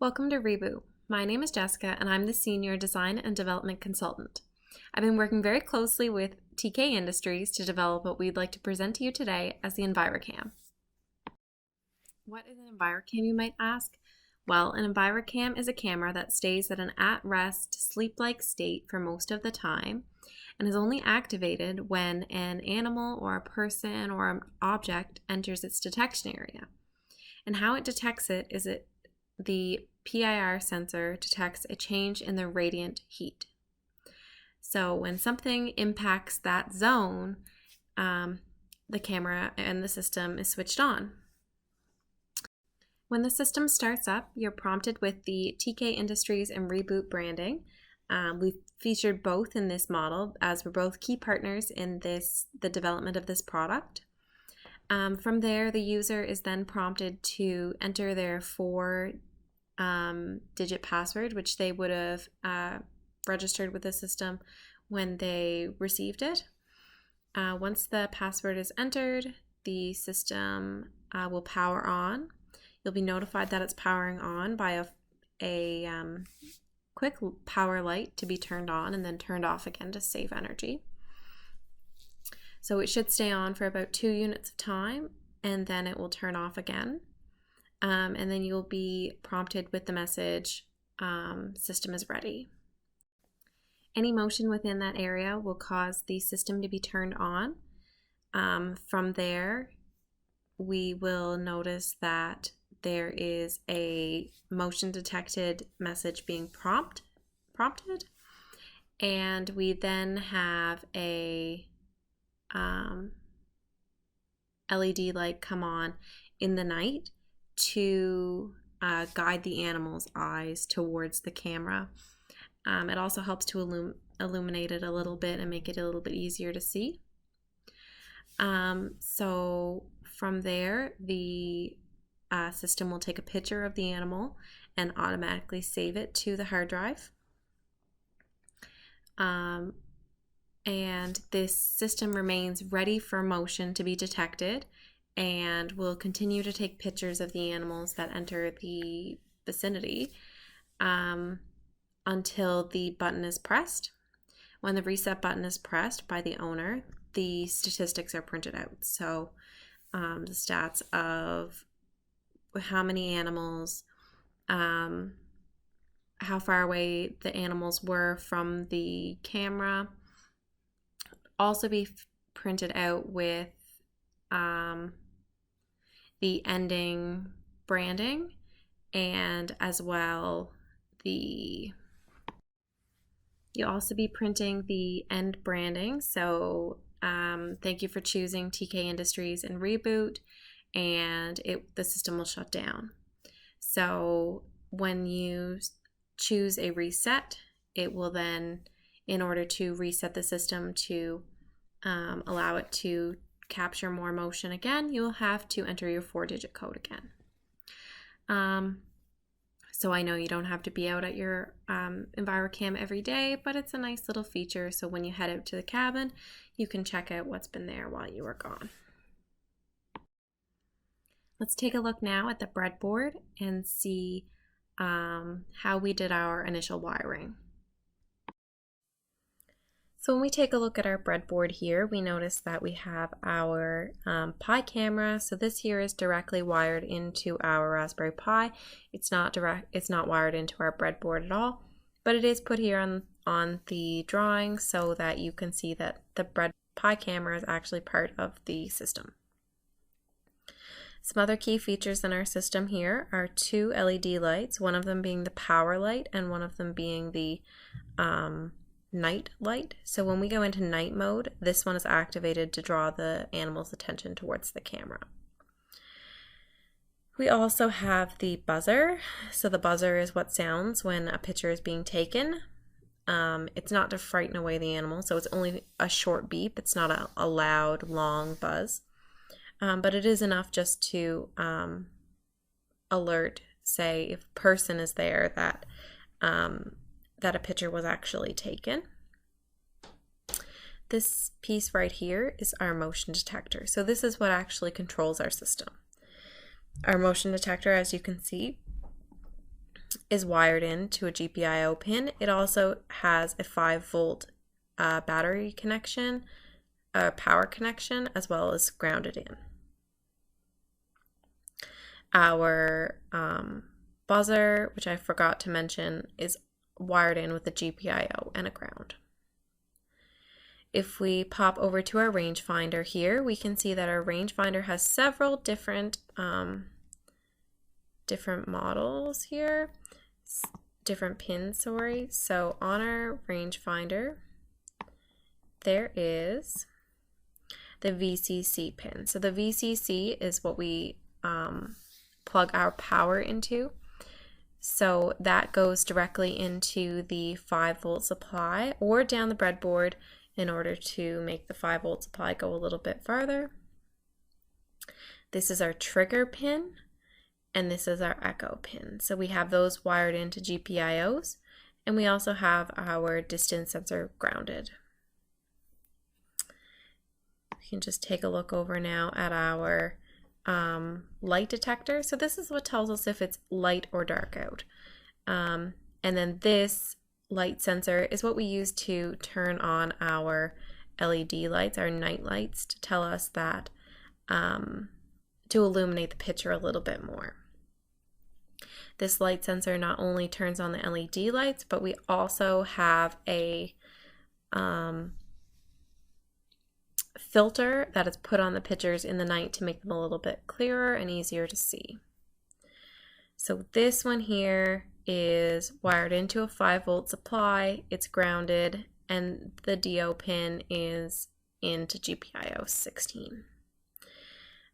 Welcome to ReBoot. My name is Jessica and I'm the Senior Design and Development Consultant. I've been working very closely with TK Industries to develop what we'd like to present to you today as the EnviroCam. What is an EnviroCam, you might ask? Well, an EnviroCam is a camera that stays at an at-rest, sleep-like state for most of the time and is only activated when an animal or a person or an object enters its detection area. And how it detects it is the PIR sensor detects a change in the radiant heat. So when something impacts that zone, the camera and the system is switched on. When the system starts up, you're prompted with the TK Industries and ReBoot branding. We've featured both in this model as we're both key partners in the development of this product. From there, the user is then prompted to enter their 4-digit password, which they would have registered with the system when they received it. Once the password is entered, the system will power on. You'll be notified that it's powering on by a quick power light to be turned on and then turned off again to save energy. So it should stay on for about 2 units of time and then it will turn off again. And then you'll be prompted with the message, system is ready. Any motion within that area will cause the system to be turned on. From there, we will notice that there is a motion detected message being prompted. And we then have a LED light come on in the night to guide the animal's eyes towards the camera. It also helps to illuminate it a little bit and make it a little bit easier to see. So from there, the system will take a picture of the animal and automatically save it to the hard drive. And this system remains ready for motion to be detected and will continue to take pictures of the animals that enter the vicinity until the button is pressed. When the reset button is pressed by the owner, the statistics are printed out. So the stats of how many animals, how far away the animals were from the camera, also be printed out with the ending branding, and as well you'll also be printing the end branding. So thank you for choosing TK Industries and ReBoot, and the system will shut down. So when you choose a reset, it will then, in order to reset the system to allow it to capture more motion again, you'll have to enter your 4-digit code again. So I know you don't have to be out at your EnviroCam every day, but it's a nice little feature. So when you head out to the cabin, you can check out what's been there while you were gone. Let's take a look now at the breadboard and see how we did our initial wiring. So when we take a look at our breadboard here, we notice that we have our Pi camera. So this here is directly wired into our Raspberry Pi. It's not wired into our breadboard at all, but it is put here on the drawing so that you can see that the Pi camera is actually part of the system. Some other key features in our system here are 2 LED lights, one of them being the power light and one of them being the night light. So when we go into night mode, this one is activated to draw the animal's attention towards the camera. We also have the buzzer. So the buzzer is what sounds when a picture is being taken. It's not to frighten away the animal, so it's only a short beep. It's not a loud, long buzz. But it is enough just to alert, say, if a person is there, that a picture was actually taken. This piece right here is our motion detector. So this is what actually controls our system. Our motion detector, as you can see, is wired into a GPIO pin. It also has a 5-volt battery connection, power connection, as well as grounded in. Our buzzer, which I forgot to mention, is wired in with a GPIO and a ground. If we pop over to our rangefinder here, we can see that our rangefinder has several different models here, different pins, sorry. So on our rangefinder, there is the VCC pin. So the VCC is what we plug our power into. So that goes directly into the 5-volt supply or down the breadboard in order to make the 5-volt supply go a little bit farther. This is our trigger pin, and this is our echo pin. So we have those wired into GPIOs, and we also have our distance sensor grounded. We can just take a look over now at our light detector. So this is what tells us if it's light or dark out. And then this light sensor is what we use to turn on our LED lights, our night lights, to tell us that, to illuminate the picture a little bit more. This light sensor not only turns on the LED lights, but we also have a filter that is put on the pictures in the night to make them a little bit clearer and easier to see. So this one here is wired into a 5-volt supply, it's grounded, and the DO pin is into GPIO 16.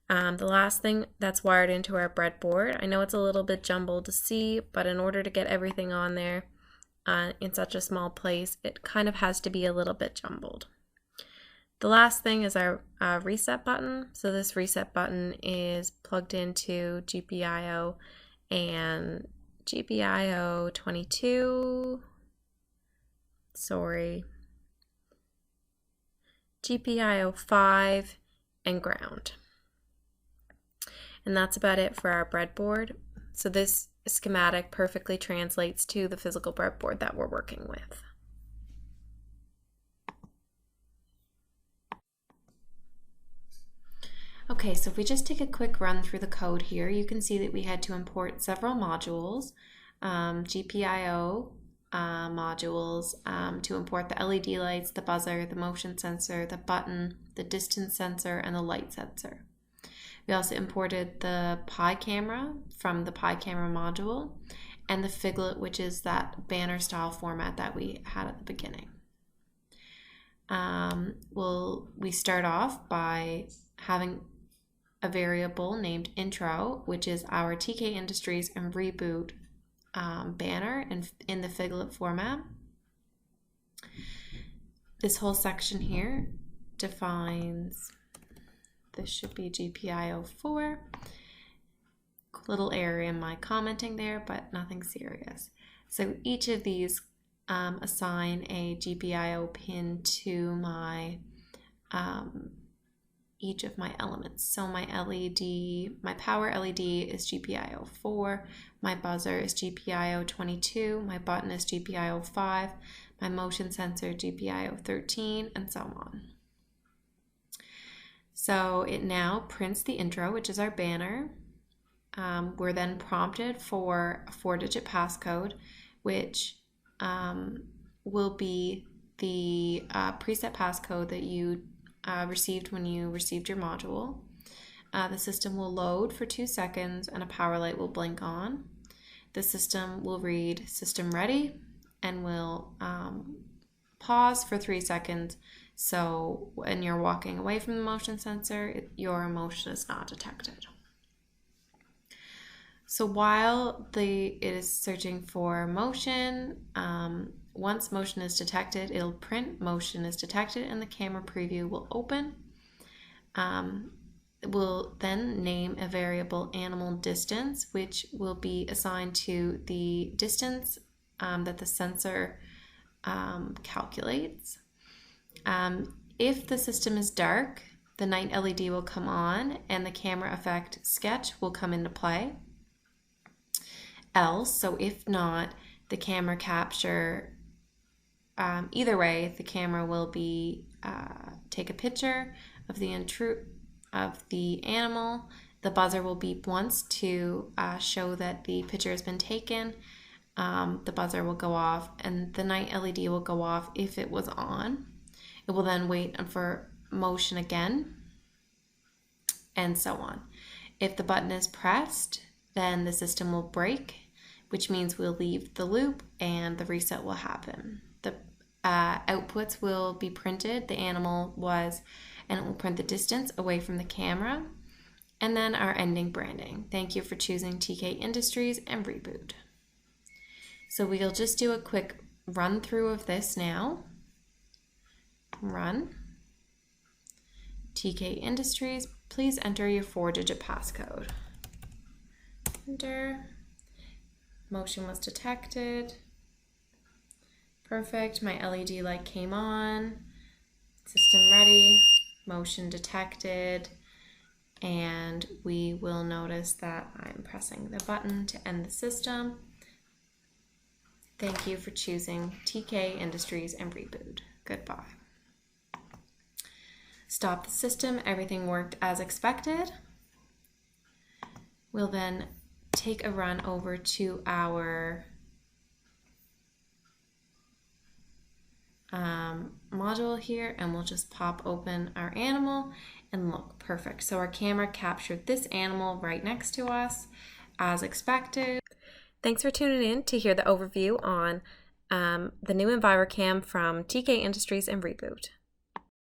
The last thing that's wired into our breadboard, I know it's a little bit jumbled to see, but in order to get everything on there in such a small place, it kind of has to be a little bit jumbled. The last thing is our reset button. So this reset button is plugged into GPIO and GPIO 22, GPIO 5, and ground. And that's about it for our breadboard. So this schematic perfectly translates to the physical breadboard that we're working with. Okay, so if we just take a quick run through the code here, you can see that we had to import several modules, GPIO modules, to import the LED lights, the buzzer, the motion sensor, the button, the distance sensor, and the light sensor. We also imported the Pi camera from the Pi camera module and the Figlet, which is that banner style format that we had at the beginning. We start off by having a variable named intro, which is our TK Industries and ReBoot banner in the Figlet format. This whole section here defines, this should be GPIO 4. Little error in my commenting there, but nothing serious. So each of these assign a GPIO pin to my each of my elements. So my power LED is GPIO 4, my buzzer is GPIO 22, my button is GPIO 5, my motion sensor GPIO 13, and so on. So it now prints the intro, which is our banner. We're then prompted for a 4-digit passcode, which will be the preset passcode that you received when you received your module. The system will load for 2 seconds and a power light will blink on. The system will read system ready and will pause for 3 seconds. So when you're walking away from the motion sensor, your motion is not detected. So while it is searching for motion, once motion is detected, it'll print motion is detected and the camera preview will open. We'll then name a variable animal distance, which will be assigned to the distance that the sensor calculates. If the system is dark, the night LED will come on and the camera effect sketch will come into play. else. So if not, the camera capture, either way, the camera will be take a picture of the animal. The buzzer will beep once to show that the picture has been taken. The buzzer will go off and the night LED will go off if it was on. It will then wait for motion again, and so on. If the button is pressed, then the system will break, which means we'll leave the loop and the reset will happen. The outputs will be printed, the animal was, and it will print the distance away from the camera, and then our ending branding. Thank you for choosing TK Industries and ReBoot. So we'll just do a quick run through of this now. Run. TK Industries, please enter your 4-digit passcode. Enter. Motion was detected. Perfect, my LED light came on. System ready, motion detected, and we will notice that I'm pressing the button to end the system. Thank you for choosing TK Industries and ReBoot. Goodbye. Stop the system, everything worked as expected. We'll then take a run over to our module here, and we'll just pop open our animal and look perfect. So our camera captured this animal right next to us as expected. Thanks for tuning in to hear the overview on the new EnviroCam from TK Industries and ReBoot.